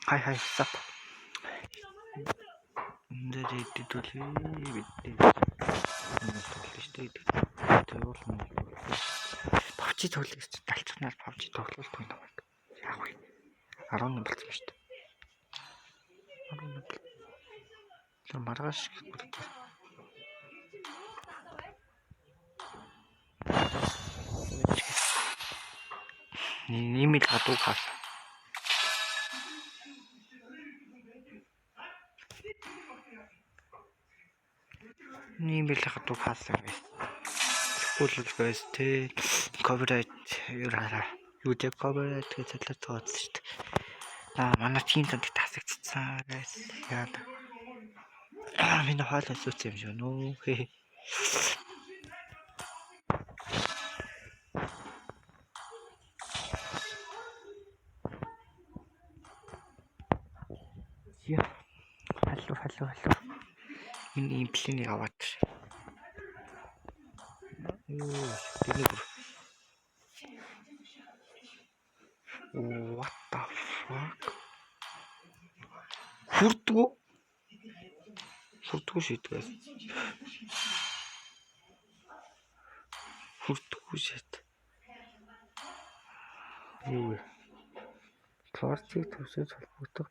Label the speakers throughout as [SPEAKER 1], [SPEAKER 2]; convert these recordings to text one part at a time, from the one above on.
[SPEAKER 1] Хай стop. Нэрээ дидүүлээ бидээ. Павчи тоглох гэж талцнаар павчи тоглолт байна уу? Яг уу. 11 болсон шүү дээ. 11. Тэр маргааш гэх. Нэмэл гадуу хаас. Нэмэл гадуу хаас гэж. Бүлэл байж тэ copyright юураараа YouTube copyright гэж хэлээд тооцсон шүү дээ. Манай тийм танд тасагдсан guys. Яа. Миний хоол асууц юм шүү нөө. Яа. Халуу. Энэ имплэнийг аваад. What the fuck? Хүрдгүү шийдгээс. Хүрдгүү шийд. Юу вэ? Классик төсөж холбогдох.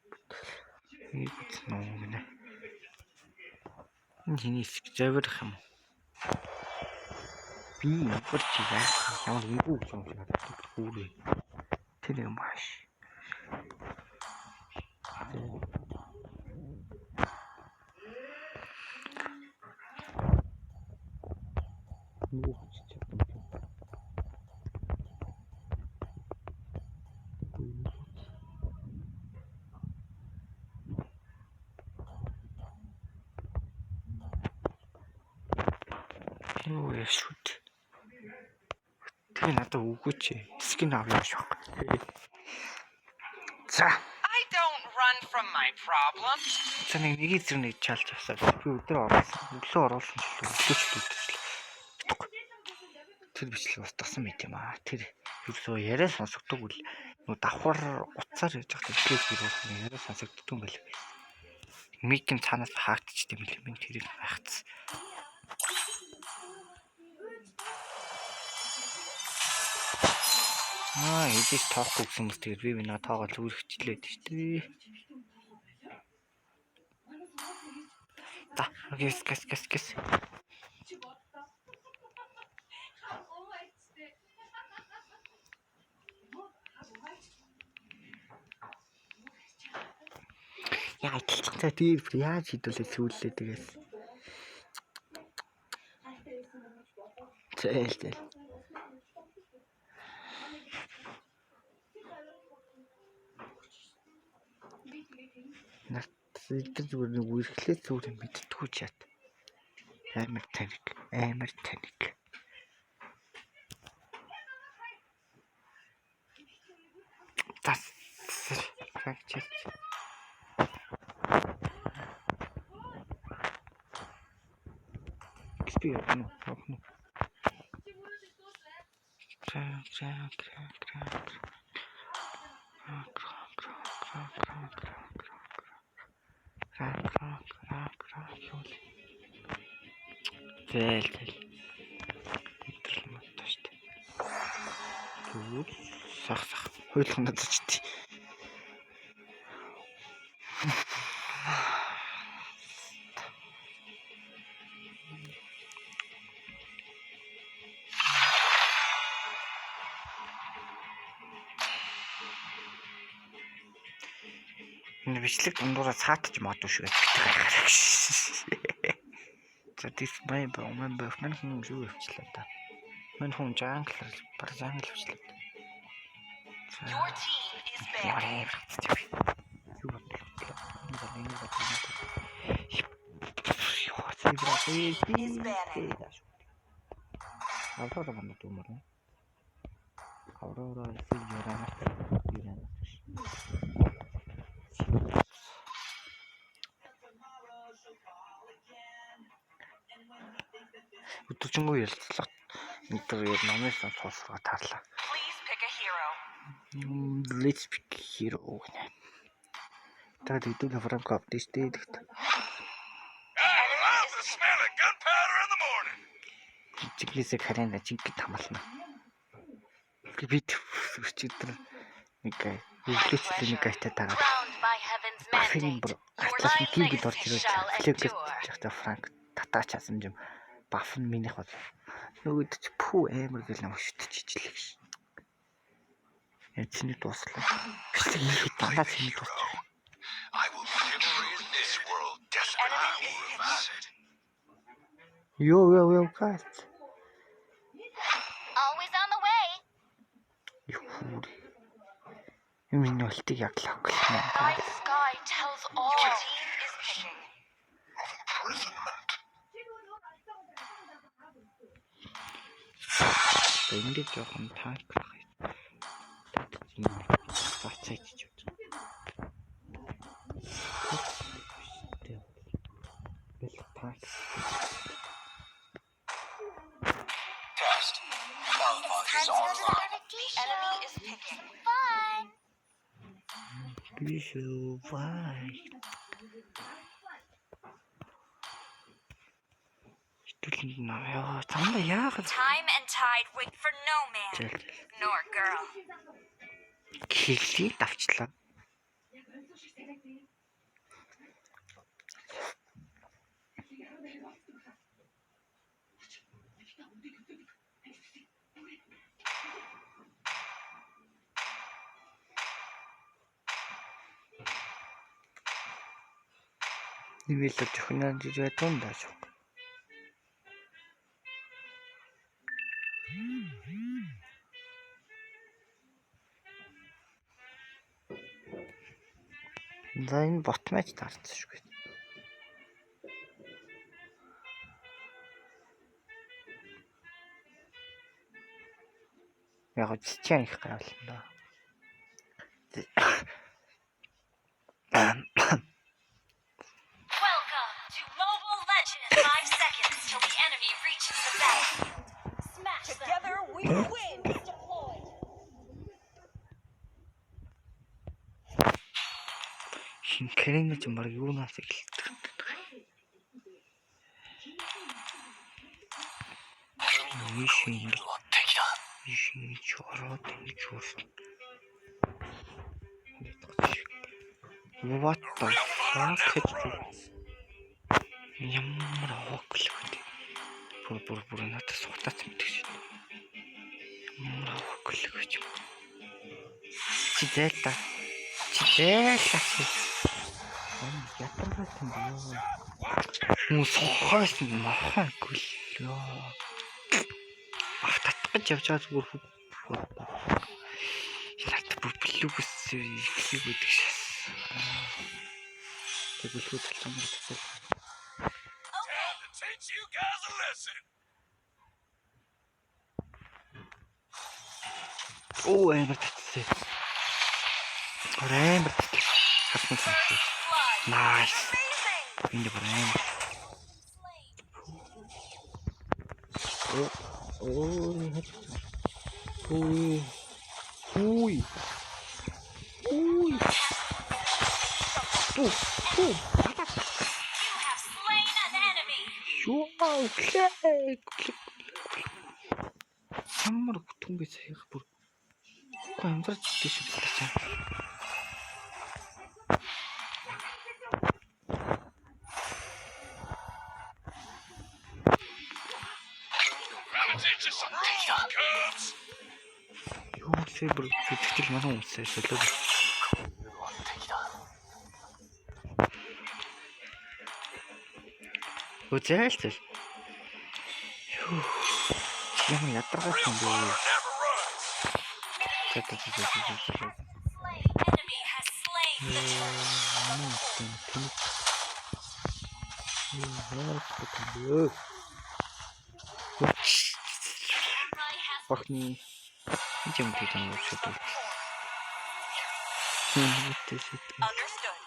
[SPEAKER 1] Ийм нөө гинэ. Энэ сквер юм. Би бүрч яах юм бэ юм бэ? Тэр юм ааш. Юу яшгүй. Тэр надад үгүйч. Скин авъя шүү. За.
[SPEAKER 2] I don't run from my problem.
[SPEAKER 1] За нэг зэрэг чалж авсаа. Би өдөр өглөө оруулсан ч өглөөчлээ. Тэр бичлэг устгасан мэт юм аа. Тэр ерөөсөө яриа сонсогддог үл давхар уцаар яж хат бичлэг бируулсан яриа сонсогддог юм байл. Микийн цаанаас хаагдчихсан юм л юм тэрийг хайхц. Эдis тоохгүй гэсэн мэт тэгээд би наа тоогоо зүрхчлээд штэ. Та гэс. Яа хэлчихээ тийм яаж хийдүүлээ сүүллээ тэгээс. Зээл. Илтэр зүгээр нэг үргэлжлээд зүгээр мэдтгүү чад. Амар таник. Тас. Практик. Экспириенс, ну. Зээл. Итрэл модтой штэ. Тэгвэл сах хуйлах надад ч тий. Энэ бичлэг дундуура цаатаж модгүй шүү. За this my member мань хүн юу явчлаа та. Мань хүн жанглер авчлаа.
[SPEAKER 2] Your team is banned.
[SPEAKER 1] Аврора манд думаар. Аврора юрана. Өдөржингөө ярилцлага нэг номоос сонсгоо таарлаа.
[SPEAKER 2] Please pick a hero.
[SPEAKER 1] Let's pick hero. Тэгээд хэдүүл Франко авдээ штэ гэхдээ.
[SPEAKER 3] I love the smell of gunpowder in the morning.
[SPEAKER 1] Чиглэсээ харина чиглэд хамаална. Бид өчигдөр нэг өглөөчлөө нэг гайтаа тагаад
[SPEAKER 4] Crowned by heaven's
[SPEAKER 1] Баффин
[SPEAKER 4] mandate,
[SPEAKER 1] бүр
[SPEAKER 4] your
[SPEAKER 1] атлаас нь гингэд
[SPEAKER 4] lineage
[SPEAKER 1] орж ирээд
[SPEAKER 4] shall
[SPEAKER 1] флэкэт
[SPEAKER 4] endure.
[SPEAKER 1] яхта Франк татаач хасан юм. Баффин минийх бол нөгөөд чи пүү амар гэл нам шүтэж ижлээ гэж. Яа чиний дуслаа. Гэтэл их дандаа чиний дуслаа.
[SPEAKER 3] I will liberate this world desperately.
[SPEAKER 1] Yo guys.
[SPEAKER 4] Always on the way.
[SPEAKER 1] Юм энэ болтыг яг лог
[SPEAKER 4] Night
[SPEAKER 1] гэх
[SPEAKER 4] sky tells all.
[SPEAKER 2] Your team is picking.
[SPEAKER 1] юм. Энд жоохон танк байх. Бацаач ч үү. Бэл танк.
[SPEAKER 3] Test. Bellbug is online.
[SPEAKER 2] The enemy is picking.
[SPEAKER 4] Fun.
[SPEAKER 1] Visual why. Студент наа замда яагаад
[SPEAKER 4] Time and tide wait for no man
[SPEAKER 1] зэл
[SPEAKER 4] nor girl.
[SPEAKER 1] хэлийг давчлаа. Имэйл зөвхөн жиж байдсан даа шүү. За энэ бот матч таарсан шүү. Яг чичэн их гавлаа.
[SPEAKER 4] Welcome to Mobile Legends. 5 seconds till the enemy reaches the battlefield. Smash them.
[SPEAKER 2] Together we win. Deployed.
[SPEAKER 1] Хин кэрэмж мар юунаас эхэлдэг. Мишин чороод ингэж уурсан. What the fuck? Ямар хооглох вэ? Бүр надад сухтаац мэдэх шин. Ямар хооглох гэж юм. Чи зээлта. Ятаргаас юм байна. Муу сухаас махан гөлөө. Татгаж явж байгаа зүгээр хүү. Яат бүр блүгс ихлэг үүдэг шээс. Тэгэлгүй талцсан гэсэн.
[SPEAKER 3] Time to teach you guys a lesson.
[SPEAKER 1] Оо амар татсан. Амар татсан. Хатсан санаа. Nice. Энд бүр амар. Ui.
[SPEAKER 4] You have slain an enemy.
[SPEAKER 1] Ямар бүтэн бэ саяхан бүр. Гоо амдрч тийш болчихсон.
[SPEAKER 3] Gotta teach you some decent cubs.
[SPEAKER 1] Юу ч бүр сэтгэл манай хүмүүсээ солиод. Үзээлтэй. Ямар ядаргаас юм бэ?
[SPEAKER 3] Never runs.
[SPEAKER 4] Enemy has slain the
[SPEAKER 1] Бахни юм тийм юм шиг.
[SPEAKER 2] Understood.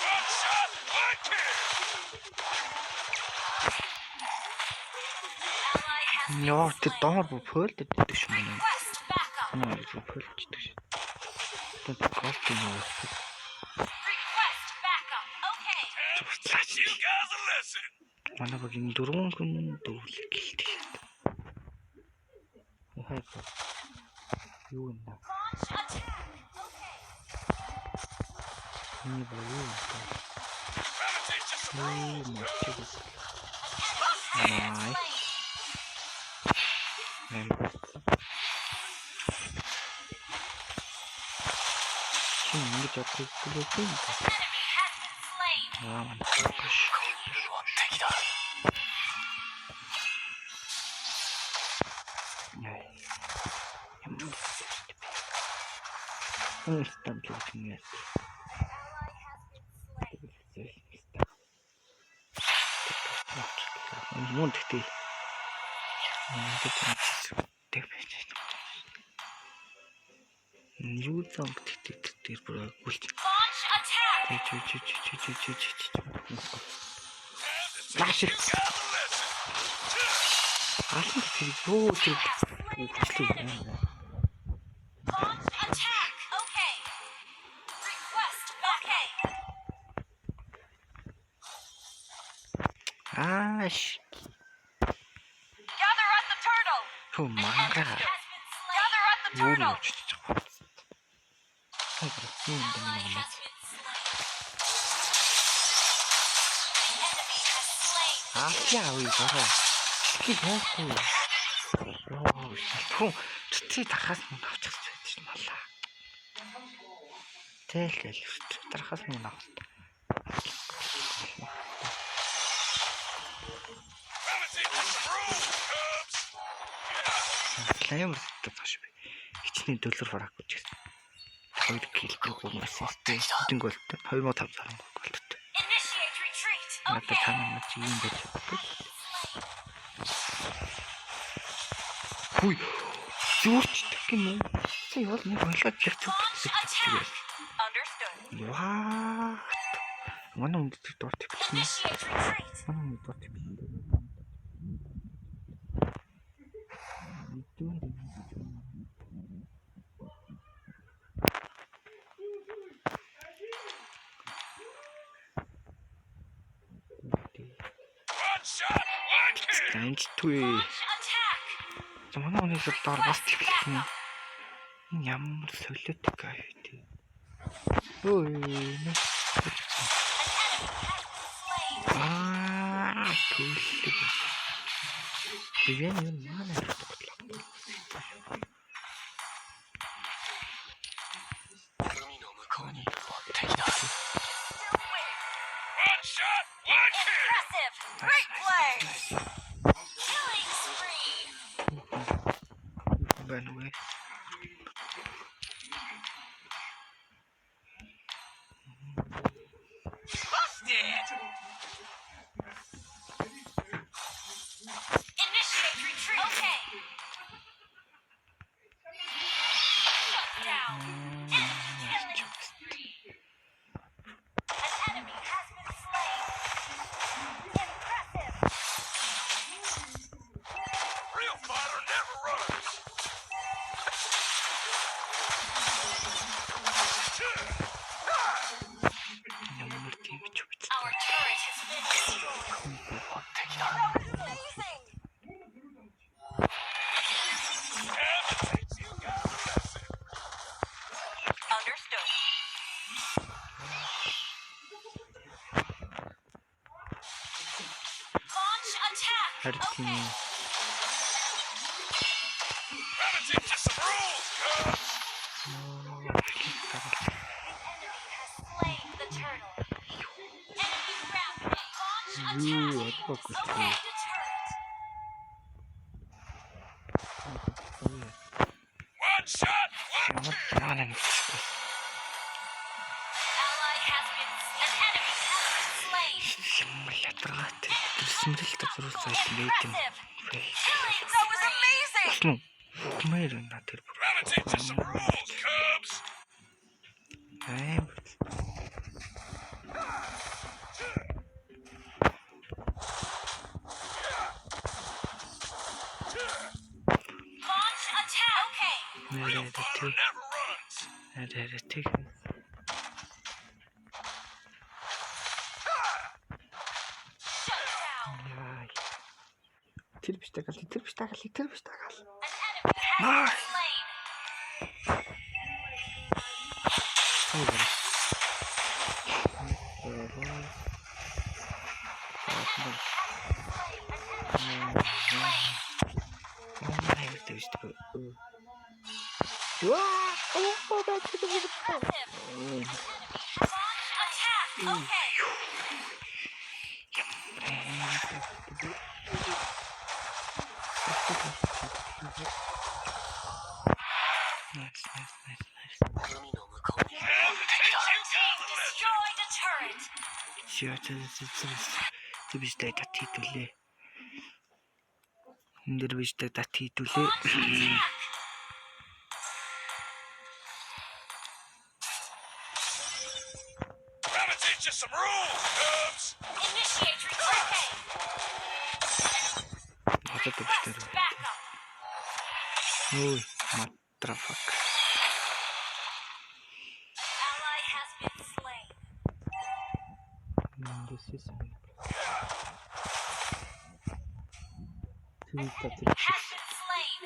[SPEAKER 3] One shot, one kill.
[SPEAKER 4] been
[SPEAKER 1] Яа, тэр
[SPEAKER 4] slain.
[SPEAKER 1] доор фойлд гэдэг шүү дээ.
[SPEAKER 4] Request backup.
[SPEAKER 1] Фойлддаг шүү. Тэр голд юм уу?
[SPEAKER 4] Request backup. Okay.
[SPEAKER 1] Туслаач.
[SPEAKER 3] You guys a lesson.
[SPEAKER 1] Манай багийн 4 хүн дүүрэл гэлтэй. Яхаа. Юу юм бэ?
[SPEAKER 4] Launch attack. Okay.
[SPEAKER 1] Миний баг юу юм бэ?
[SPEAKER 3] Trying to teach you some rules.
[SPEAKER 1] Мочигс.
[SPEAKER 4] An enemy has been
[SPEAKER 1] Nice.
[SPEAKER 4] slain.
[SPEAKER 1] Ингэж явахгүй юм.
[SPEAKER 4] Enemy has been slain.
[SPEAKER 1] Аа, манташ. Яа. Ямар стамплах юм яа. Мөн тэгтээ. Юу зам тэгтээ тэр бүр гүйлч.
[SPEAKER 4] Launch attack.
[SPEAKER 1] Лаш.
[SPEAKER 3] You guys a lesson.
[SPEAKER 1] Алан тэр юу тэр
[SPEAKER 4] Enemy. Launch attack. Okay. Request okay.
[SPEAKER 1] Ааш.
[SPEAKER 4] Gather at the turtle.
[SPEAKER 1] Хөө
[SPEAKER 4] An
[SPEAKER 1] манга.
[SPEAKER 4] enemy has been slain. Gather at the
[SPEAKER 1] Юу
[SPEAKER 4] turtle.
[SPEAKER 1] очиж байгаа.
[SPEAKER 4] Ally has been slain. The enemy has slain.
[SPEAKER 1] Яа уу гараа. Чи яахгүй. Йоо, шалтгаан чи тархаас мөн авчих гэж байна мала. Тэгэл тархаас мөн авах.
[SPEAKER 3] Trying to teach you some rules, Cubs.
[SPEAKER 1] Лайм тааш би. Хичнээн $1 барахгүй ч гэсэн. 2 килограмм хүмүүстэй хэдэн голтой 2500 голтой.
[SPEAKER 4] Initiate retreat.
[SPEAKER 1] Надад
[SPEAKER 4] Okay.
[SPEAKER 1] танаа чи юм байж байгаа. Хүй. Юуч гэх юм уу? Чи ял нэг болоод яг
[SPEAKER 4] Launch attack.
[SPEAKER 1] зүгт.
[SPEAKER 4] Understood.
[SPEAKER 1] Ваа. Манай үндэстэг дор төвлөсөн.
[SPEAKER 4] Initiate retreat.
[SPEAKER 1] Манай үндэстэг дор төвлөсөн.
[SPEAKER 3] One shot, one kill.
[SPEAKER 1] Энд түе.
[SPEAKER 4] Launch attack.
[SPEAKER 1] Манай үндэстэг дор бас төвлөсөн. Энэ ямар солиотой гай тий. Ой.
[SPEAKER 4] An enemy has been slain.
[SPEAKER 1] Аа, түлхэг. Бивэн юм манай тоглоо.
[SPEAKER 3] One shot, one kill.
[SPEAKER 4] Impressive. Great play. Killing spree.
[SPEAKER 1] Байна уу?
[SPEAKER 4] Initiate retreat. Okay. Shut down. Killing spree. An enemy has been slain. Impressive.
[SPEAKER 3] Real fighter never runs.
[SPEAKER 1] Ямар тийм ч үгүй.
[SPEAKER 4] Our turret has been destroyed. That was amazing.
[SPEAKER 3] Teach you guys a lesson.
[SPEAKER 4] Understood. Launch attack.
[SPEAKER 1] Харин
[SPEAKER 4] Okay.
[SPEAKER 3] Trying to teach you some rules, Cubs.
[SPEAKER 4] The enemy has slain the turtle. Enemy rampage. Launch
[SPEAKER 1] Юу
[SPEAKER 4] attack.
[SPEAKER 1] бодгоо
[SPEAKER 4] Okay, the turret.
[SPEAKER 3] One shot, one
[SPEAKER 1] ямар яана нэг.
[SPEAKER 4] Ally has been. An enemy has been slain.
[SPEAKER 1] Ямар ядаргаатай. Тэрсмэл тасруулж байгаа юм байт юм.
[SPEAKER 4] Killing. That was amazing.
[SPEAKER 1] Басна. Мээр на тэр бүр.
[SPEAKER 3] Trying to teach you some rules, Cubs.
[SPEAKER 1] Аим.
[SPEAKER 3] fighter never runs.
[SPEAKER 1] Арай.
[SPEAKER 4] Shut down.
[SPEAKER 1] Яа. Тэр биш тагал.
[SPEAKER 4] An enemy has
[SPEAKER 1] Nice.
[SPEAKER 4] been slain. Impressive. Enemy has launched attack. Okay.
[SPEAKER 1] Nice.
[SPEAKER 4] Your team destroyed a turret.
[SPEAKER 1] Чи биш даа хийдүүлээ. Энд дэр биш даа хийдүүлээ.
[SPEAKER 4] Launch attack.
[SPEAKER 3] Gotta teach you some rules, Cubs.
[SPEAKER 4] Initiate retreat.
[SPEAKER 1] Хатад өвчтэй.
[SPEAKER 4] Back up.
[SPEAKER 1] Ой, матрафак.
[SPEAKER 4] Ally has been slain.
[SPEAKER 1] This is
[SPEAKER 4] An enemy has been slain.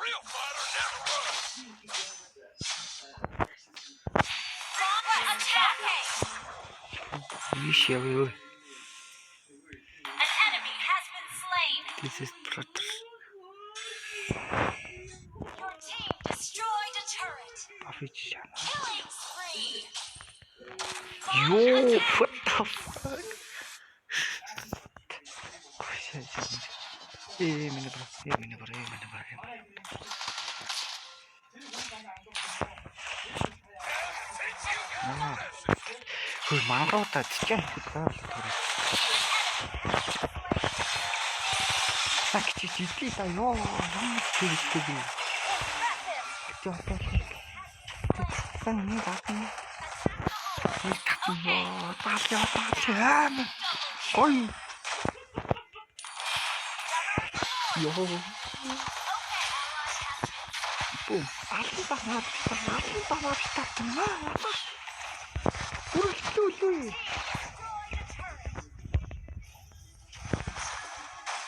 [SPEAKER 3] Real fighter never runs.
[SPEAKER 4] Launch attacking.
[SPEAKER 1] Вишевый.
[SPEAKER 4] An enemy has been slain.
[SPEAKER 1] This is brother.
[SPEAKER 4] Your team destroyed a turret.
[SPEAKER 1] Официально.
[SPEAKER 4] Killing spree.
[SPEAKER 1] Yo, what the fuck? Меня бро. Хөөе мангуудаа чичээ хэлээ. Так чичээ та ёо.
[SPEAKER 4] Impressive.
[SPEAKER 1] Ой. Ёо. Бум. Албанаар. Үргэлжлүүлээ.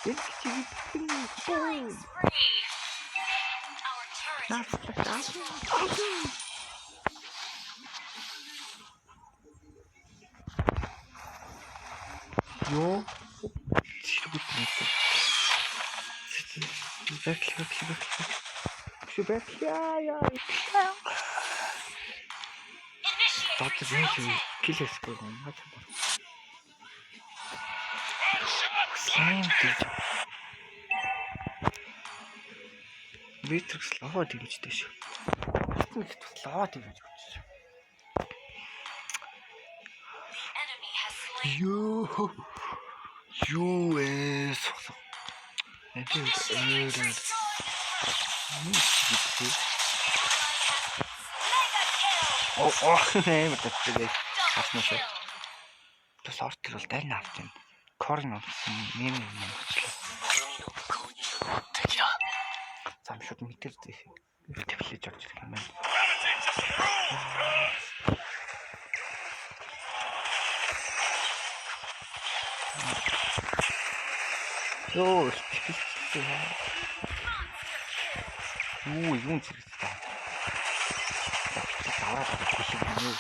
[SPEAKER 4] Killing spree. Our turret has been
[SPEAKER 1] Ёо.
[SPEAKER 4] initiated.
[SPEAKER 1] Килэсгүй юм аа.
[SPEAKER 3] One shot.
[SPEAKER 1] Слайм гэж. Витрекс лоо дэмжтэй шүү. Витрекс лоо дэмж өгч.
[SPEAKER 4] The enemy has slain.
[SPEAKER 1] Юу соглоо.
[SPEAKER 4] Initiate retreat. Mega kill.
[SPEAKER 1] Нэмэр
[SPEAKER 4] Double kill.
[SPEAKER 1] бас ортер бол дайна авч байна. Корн авсан юм болчихлоо. Зам шууд мэтэр тэвлэж авч ирэх юм байна.
[SPEAKER 3] Gotta teach you some rules, Cubs.
[SPEAKER 1] Ёо, ихтэй. Юу юм зэрэгтэй. Даваад авах юм уу?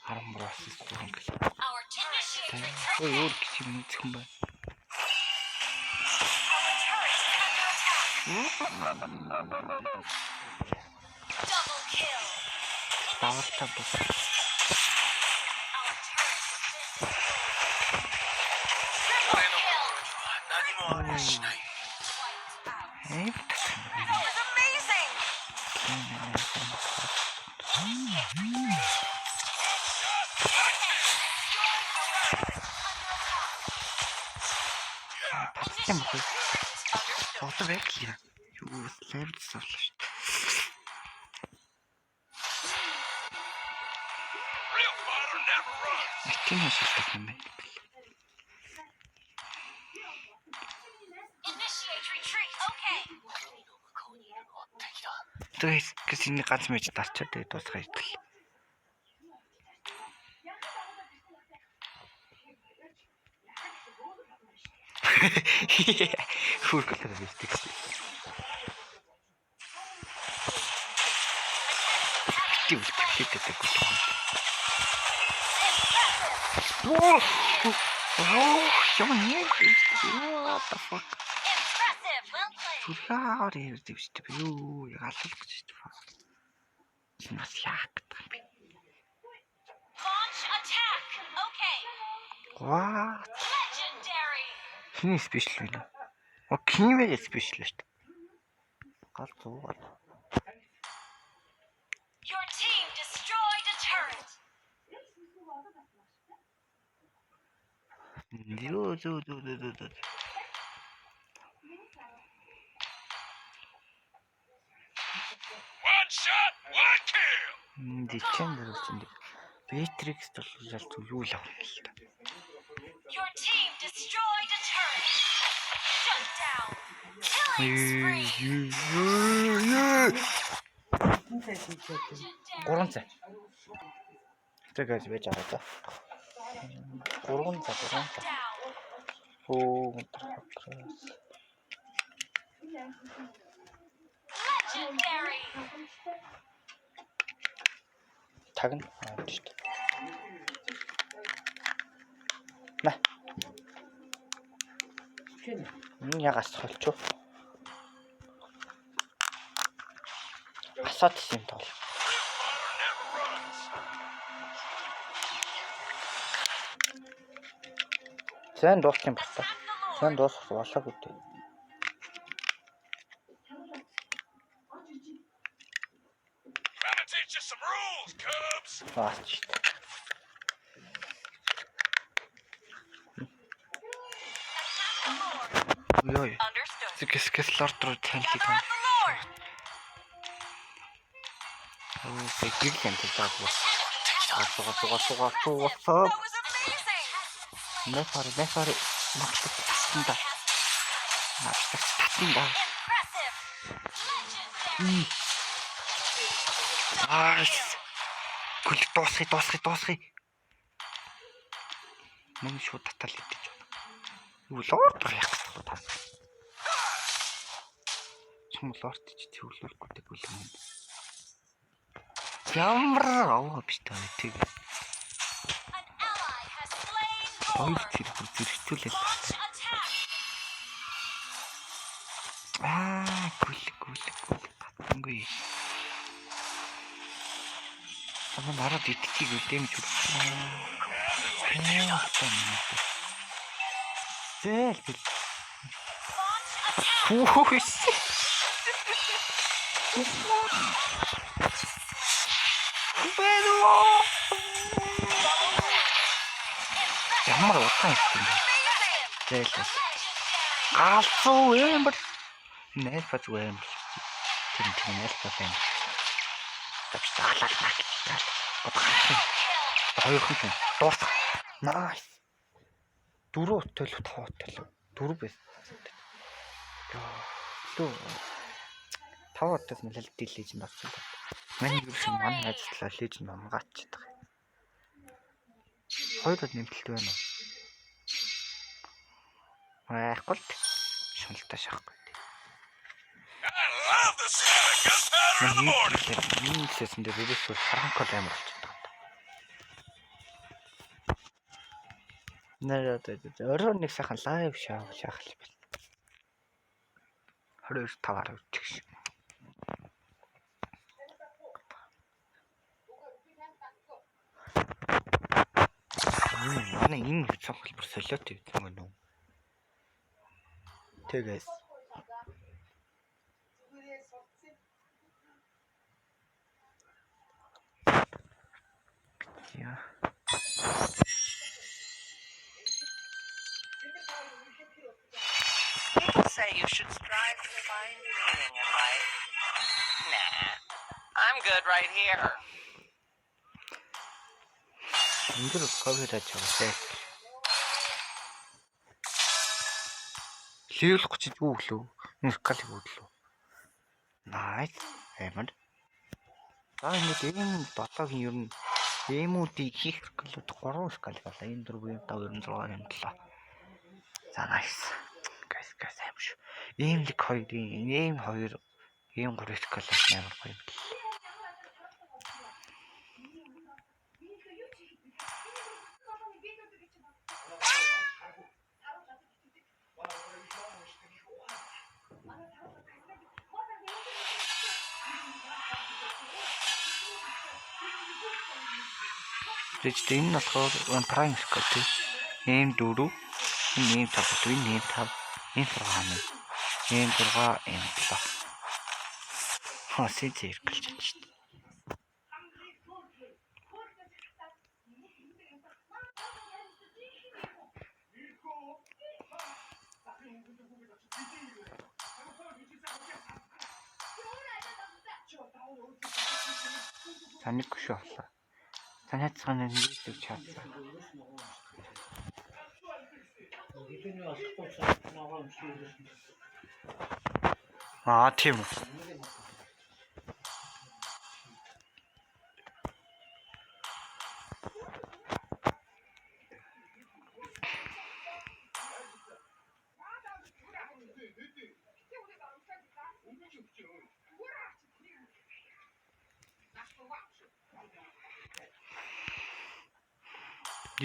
[SPEAKER 1] Харамбраас гурван гэл.
[SPEAKER 4] Our initiate retreat.
[SPEAKER 1] Ой, өөр гэж юм үзэх юм байна.
[SPEAKER 4] Double kill.
[SPEAKER 1] Даваатаа бос.
[SPEAKER 4] Our turret has been triple kill. That was amazing.
[SPEAKER 1] Юм бэ? Содор яг юм. Юу левд савлаа шүү.
[SPEAKER 3] Real fighter never runs.
[SPEAKER 1] Хин хашилтах юм бэ?
[SPEAKER 4] Initiate retreat. Okay.
[SPEAKER 1] Тэгээс энэ ганц мэж дарчаад тэгээд дуусгая идэл. Хүрхэлтэй бийдэг. Тивэлтэй гэх юм. What the fuck?
[SPEAKER 4] Impressive. Well played.
[SPEAKER 1] Яар ярьдаг шүү дээ. Юу ягалах гэж байна. Нас яах гэдэг юм бэ?
[SPEAKER 4] Launch attack. Okay.
[SPEAKER 1] What?
[SPEAKER 4] Legendary.
[SPEAKER 1] Хин спешиал вэ? Кинвэ спешиал шүү дээ. Гал зуугаад.
[SPEAKER 4] Your team destroyed a turret.
[SPEAKER 1] Юу.
[SPEAKER 3] One shot, one kill.
[SPEAKER 1] Дичэн дөрөвчөнд. Beatrix бол ялт юу л авах юм л та.
[SPEAKER 4] Your team destroyed a turret. Shut down. Killing spree.
[SPEAKER 1] Гурван цай. Тэгээс байж байгаа за. Гурван цай.
[SPEAKER 4] Down. Legendary.
[SPEAKER 1] Тагна. Шүү дээ. На. Ягаас холчоо. Асаад юм тол. Сайн дуусах юм байна. Сайн дуусах болоогүй дээ.
[SPEAKER 3] Gonna teach you some rules, Cubs.
[SPEAKER 1] Аач. Йой.
[SPEAKER 4] Understood.
[SPEAKER 1] Скеслорд руу таньлыг
[SPEAKER 4] Gather
[SPEAKER 1] байна.
[SPEAKER 4] up the Lord.
[SPEAKER 1] Секрет юм таагүй. Асуугаа.
[SPEAKER 4] That was amazing.
[SPEAKER 1] Нэфари. Наталтанда.
[SPEAKER 4] Impressive. Legendary.
[SPEAKER 1] Айс. Гүл дуусгий. Мөн шууд татал идэж байна. Юу лорд яах вэ тас? Чим лорд ч зөвлөлгүй дээ юм. Ямар аваа биш таа тэг.
[SPEAKER 4] An ally has slain
[SPEAKER 1] Хоёр
[SPEAKER 4] Lord.
[SPEAKER 1] зэрэгцүүлээ.
[SPEAKER 4] Launch attack.
[SPEAKER 1] Гүл. Батангүй. Ама нараад итгэхийг үлдээмж үлдсэн. Зээл.
[SPEAKER 4] Launch attack.
[SPEAKER 1] Хүүш. Ямар утгаан юм бэ? Зээл.
[SPEAKER 4] Legendary.
[SPEAKER 1] Галзуу юм бол нэлфаз юм. Тийм нэлфаз юм. Тавчаалаа нах. Хоёрхан дуусах. Найс. 4 өтөл 5 өтөл. 4 байсан. Лөө. 5 өтөлс мэлэл дилэж болсон. Манай юу шиг манай ажиллаа леженд амгаачдаг. Хоёр өдөр нэмэлт байна уу? Айхгүй шуналтаа шахахгүй.
[SPEAKER 3] I love the smell of gunpowder in the morning.
[SPEAKER 1] Ийм сэсэн дээр ерөөсөө харанхол амар болчихдог. Орой нэг сайхан лайв шаах л байна. 22:05 үчих шиг. Манай энэ цаг хэлбэр солиот юм байна уу? Тэгээс яа.
[SPEAKER 5] People say you should strive to find meaning in life. Nah, I'm good right here.
[SPEAKER 1] Эндэр coverage аваа. Level 30 юу гэлөө? Скал хөдлөө. Nice. Амар. Ингээд ийм дотоогийн ер нь эмүүдийг хийх скалууд 3 скал байна. Энэ 4, 5, 96, 97. За nice. Guys аим шүү. Ийм лиг 2-ийн, ийм 2, ийм 3 скал амар гоё юм. Тэгж энэ нь болохоор prime скал тийм. Ийм 4, ийм 5, ийм 5, ийм 6, ийм 6, ийм 7. Хасий зэрэглэж байна шүү дээ. Таныг шүү боллоо. Танай цаана нэг л чадсан. Тийм үү.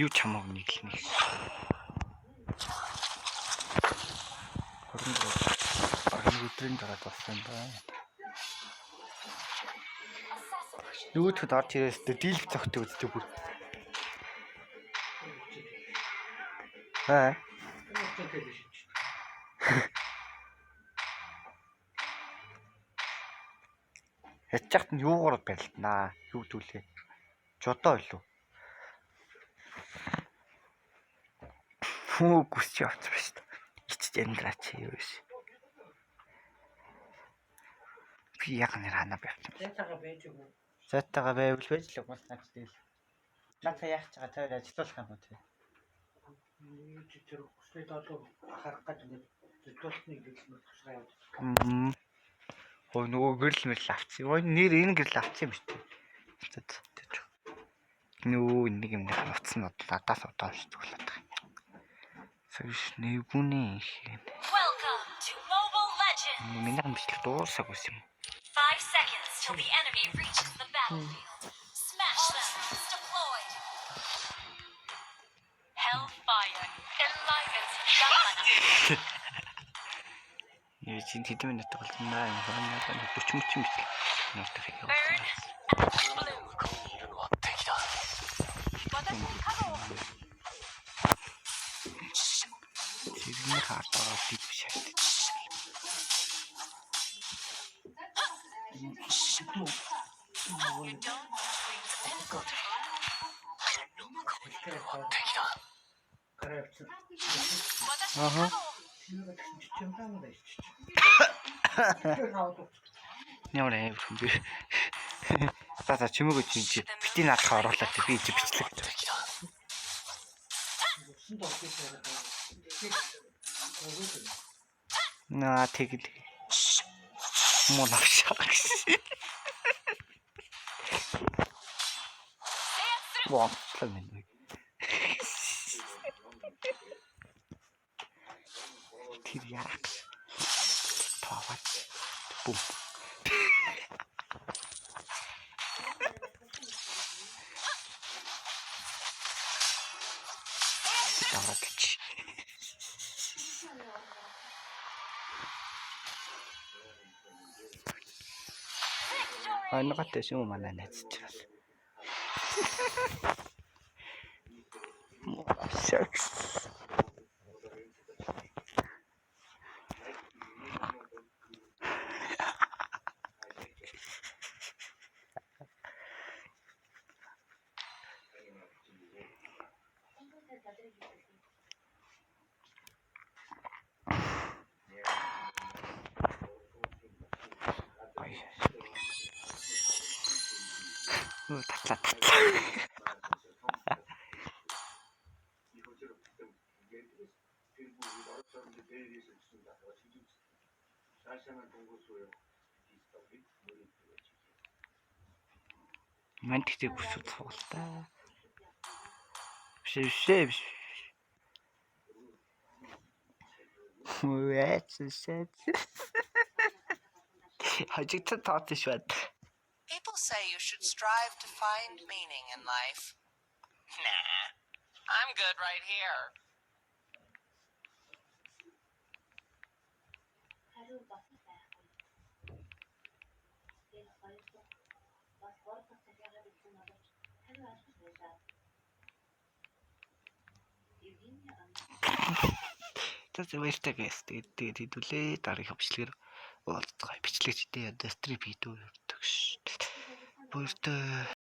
[SPEAKER 1] Юу чамаг нэг л нэг. 20 өдрийн дараа болсон байна. Юу ч дор тэрээс дийлх цогтой үздэг бүр. Ячагт нь юугаар байлтнаа? Юу түлээ? Жодоо илүү. Хөө гүсч явчихсан шүү дээ. Ичж эндраач юу биш. Би яг нэр хана байвсан. Зэтага байвал байж л бас наач тэгэл. Нааца яах чагаа тойр ажиллах юм уу те. Тэр хүслээ долоо харах гэж нэг зөвлөлтний гэлмэл тусгай явуулсан. Хөө нөгөө гэрэл мэл авчих. Ой нэр энэ гэрэл авчих юм шүү дээ. Нөө нэг юм нэг нуцсан надаас удаа шүү дээ. Сэж нэгүний хин.
[SPEAKER 4] Welcome to Mobile Legends.
[SPEAKER 1] Миний бичлэг дуусаагүй юм.
[SPEAKER 4] 5 seconds till the enemy reaches the battlefield. Smash them. Deployed. Hellfire. Enlightens Shamana.
[SPEAKER 1] Яа чинь хэдэн минут болсноо юм байна. 40 бичлэг. Нуутай хийх.
[SPEAKER 4] Burn and blue.
[SPEAKER 1] Тэрний хартаа бит шат. Нямраа би. За чимээгөө чи бити наадах оруулаад би чи бичлэг. Наа тэгэл. Муу навшаа гэсэн. Вау, слэмэн. Тэр яах? Таваад. Бум. Таваач. Ангатай шүү манай найзчаас. Секс. Татла. Мантик бүсүүд цуглаа. Биш. Хажигт таатш бат.
[SPEAKER 5] People say you should strive to find meaning in life. Nah, I'm good right here.
[SPEAKER 1] Tas баяртай гэс. Тэгээд хэдүүлээ дараагийн хөвчлөөр уулзгаа бичлэгчтэй индастри бий дүү. Баяртай.